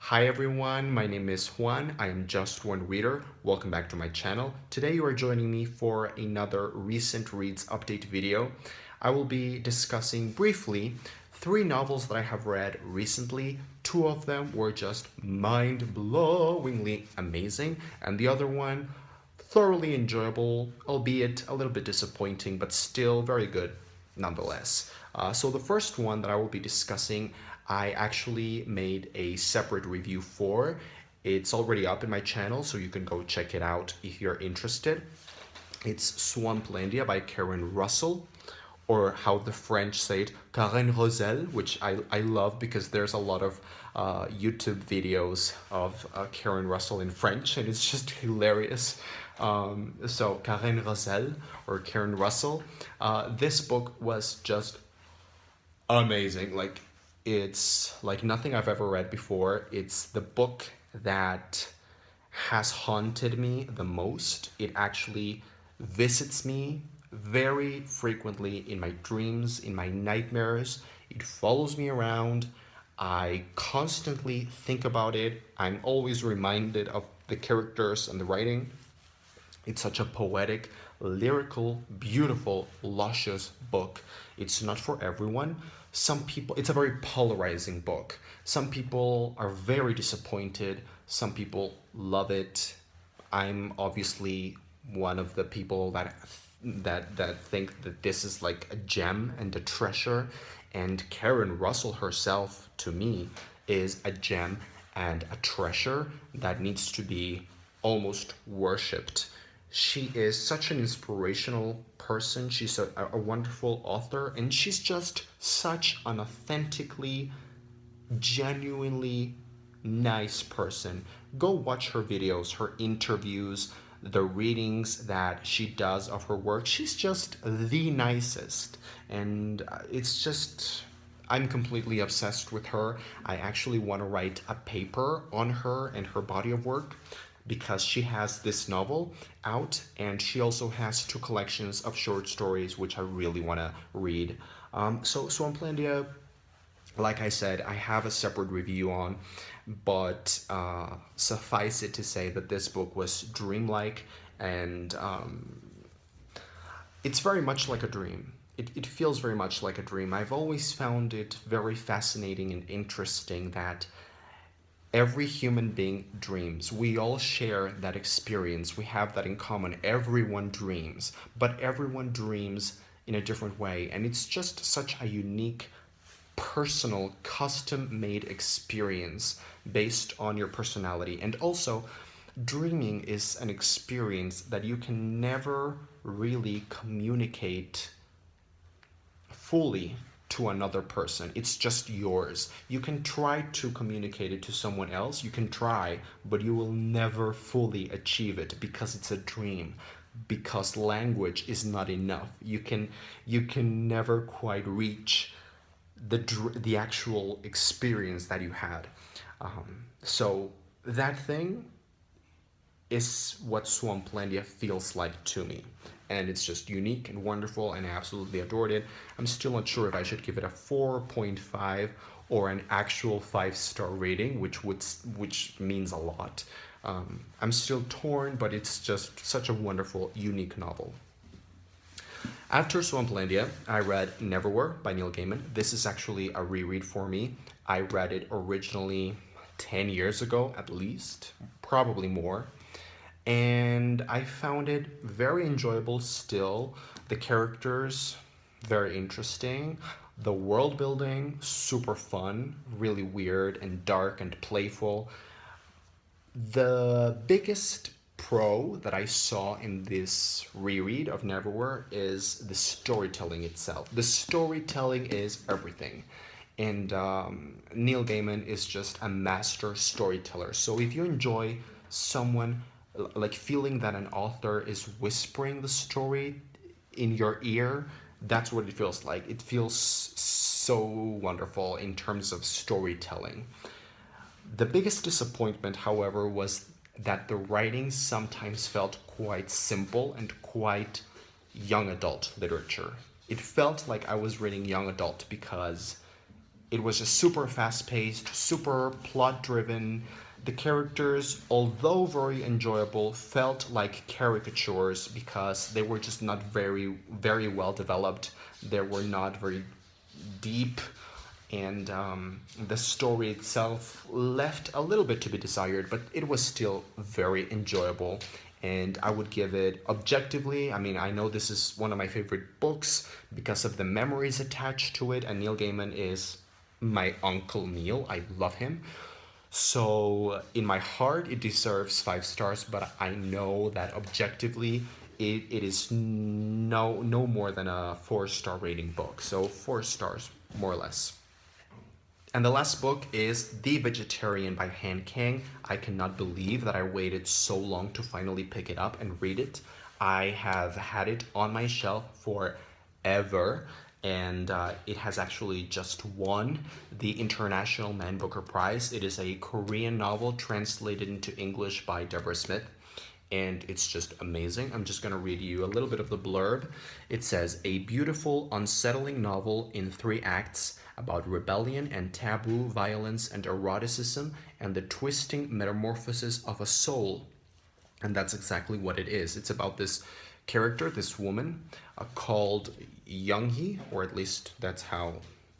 Hi everyone, my name is Juan. I am Just One Reader. Welcome back to my channel. Today you are joining me for another recent reads update video. I will be discussing briefly three novels that I have read recently. Two of them were just mind-blowingly amazing, and the other one thoroughly enjoyable, albeit a little bit disappointing, but still very good nonetheless. So the first one that I will be discussing, I actually made a separate review for. It's already up in my channel, so you can go check it out if you're interested. It's Swamplandia by Karen Russell, or how the French say it, Karen Rosel, which I love because there's a lot of YouTube videos of Karen Russell in French, and it's just hilarious. So Karen Rosel, or Karen Russell, this book was just amazing. Like, it's like nothing I've ever read before. It's the book that has haunted me the most. It actually visits me very frequently in my dreams, in my nightmares. It follows me around. I constantly think about it. I'm always reminded of the characters and the writing. It's such a poetic, lyrical, beautiful, luscious book. It's not for everyone. Some people, it's a very polarizing book. Some people are very disappointed. Some people love it. I'm obviously one of the people that think that this is like a gem and a treasure. And Karen Russell herself, to me, is a gem and a treasure that needs to be almost worshipped. She is such an inspirational person. She's a wonderful author, and she's just such an authentically, genuinely nice person. Go watch her videos, her interviews, the readings that she does of her work. She's just the nicest. And it's just, I'm completely obsessed with her. I actually want to write a paper on her and her body of work because she has this novel out, and she also has two collections of short stories which I really want to read. So Swamplandia, like I said, I have a separate review on, but suffice it to say that this book was dreamlike, and it's very much like a dream. It feels very much like a dream. I've always found it very fascinating and interesting that every human being dreams. We all share that experience. We have that in common. Everyone dreams, but everyone dreams in a different way. And it's just such a unique, personal, custom made experience based on your personality. And also, dreaming is an experience that you can never really communicate fully to another person. It's just yours. You can try to communicate it to someone else. You can try, but you will never fully achieve it because it's a dream. Because language is not enough. You can never quite reach the actual experience that you had. So that thing is what Swamplandia feels like to me. And it's just unique and wonderful, and I absolutely adored it. I'm still not sure if I should give it a 4.5 or an actual 5-star rating, which means a lot. I'm still torn, but it's just such a wonderful, unique novel. After Swamplandia, I read Neverwhere by Neil Gaiman. This is actually a reread for me. I read it originally 10 years ago, at least, probably more. And I found it very enjoyable still. The characters, very interesting. The world building, super fun, really weird and dark and playful. The biggest pro that I saw in this reread of Neverwhere is the storytelling itself. The storytelling is everything. And Neil Gaiman is just a master storyteller. So if you enjoy someone like feeling that an author is whispering the story in your ear, that's what it feels like. It feels so wonderful in terms of storytelling. The biggest disappointment, however, was that the writing sometimes felt quite simple and quite young adult literature. It felt like I was reading young adult because It was just super fast-paced, super plot-driven. The characters, although very enjoyable, felt like caricatures because they were just not very well developed. They were not very deep, and the story itself left a little bit to be desired, but it was still very enjoyable. And I would give it objectively. I mean, I know this is one of my favorite books because of the memories attached to it, and Neil Gaiman is my Uncle Neil. I love him. So in my heart, it deserves 5 stars, but I know that objectively, it is no more than a 4-star rating book. So 4 stars, more or less. And the last book is The Vegetarian by Han Kang. I cannot believe that I waited so long to finally pick it up and read it. I have had it on my shelf forever, and it has actually just won the International Man Booker Prize. It is a Korean novel translated into English by Deborah Smith, and it's just amazing. I'm just going to read you a little bit of the blurb. It says, a beautiful, unsettling novel in 3 acts about rebellion and taboo, violence and eroticism, and the twisting metamorphosis of a soul. And that's exactly what it is. It's about this character, this woman, called Younghee, or at least that's how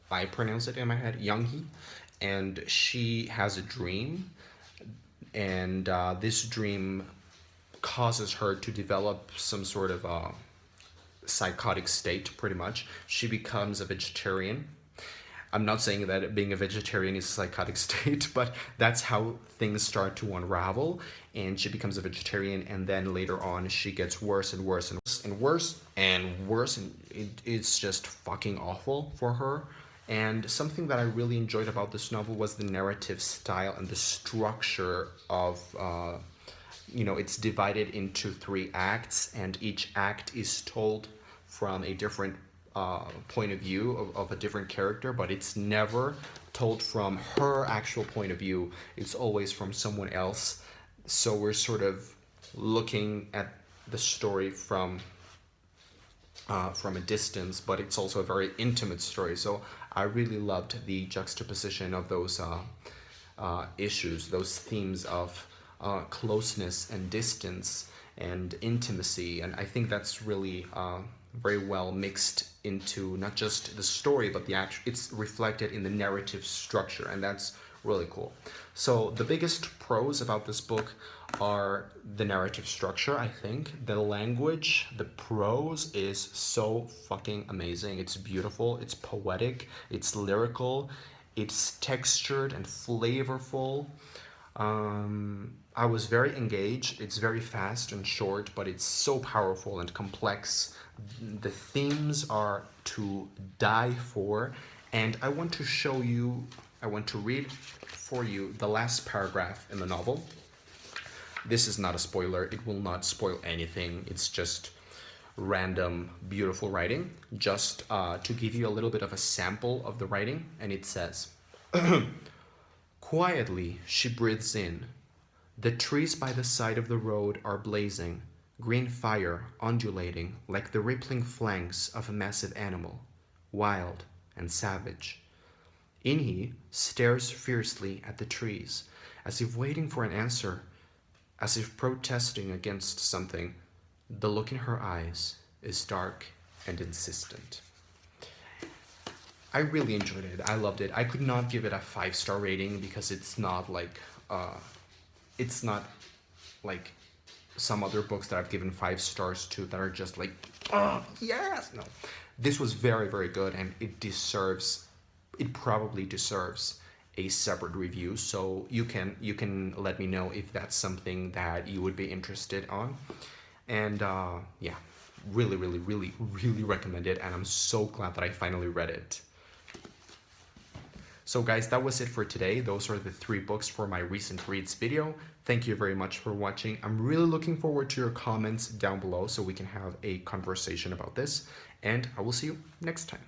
I pronounce it in my head, Younghee. And she has a dream, and this dream causes her to develop some sort of psychotic state, pretty much. She becomes a vegetarian. I'm not saying that being a vegetarian is a psychotic state, but that's how things start to unravel, and she becomes a vegetarian, and then later on she gets worse and worse and worse and worse and worse, and it's just fucking awful for her. And something that I really enjoyed about this novel was the narrative style and the structure of it's divided into 3 acts, and each act is told from a different point of view of a different character, but it's never told from her actual point of view. It's always from someone else. So we're sort of looking at the story from a distance, but it's also a very intimate story. So I really loved the juxtaposition of those issues, those themes of closeness and distance and intimacy, and I think that's really very well mixed into not just the story, but it's reflected in the narrative structure, and that's really cool. So the biggest pros about this book are the narrative structure, I think. The language, the prose is so fucking amazing. It's beautiful, it's poetic, it's lyrical, it's textured and flavorful. I was very engaged. It's very fast and short, but it's so powerful and complex. The themes are to die for, and I want to read for you the last paragraph in the novel. This is not a spoiler. It will not spoil anything. It's just random, beautiful writing, just to give you a little bit of a sample of the writing, and it says, quietly, she breathes in. The trees by the side of the road are blazing, green fire undulating like the rippling flanks of a massive animal, wild and savage. Inhi stares fiercely at the trees, as if waiting for an answer, as if protesting against something. The look in her eyes is dark and insistent. I really enjoyed it. I loved it. I could not give it a 5-star rating because it's not like some other books that I've given 5 stars to that are just like, oh yes. No, this was very, very good, and it probably deserves a separate review. So you can let me know if that's something that you would be interested on. And yeah, really, really, really, really recommend it, and I'm so glad that I finally read it. So guys, that was it for today. Those are the 3 books for my recent reads video. Thank you very much for watching. I'm really looking forward to your comments down below so we can have a conversation about this, and I will see you next time.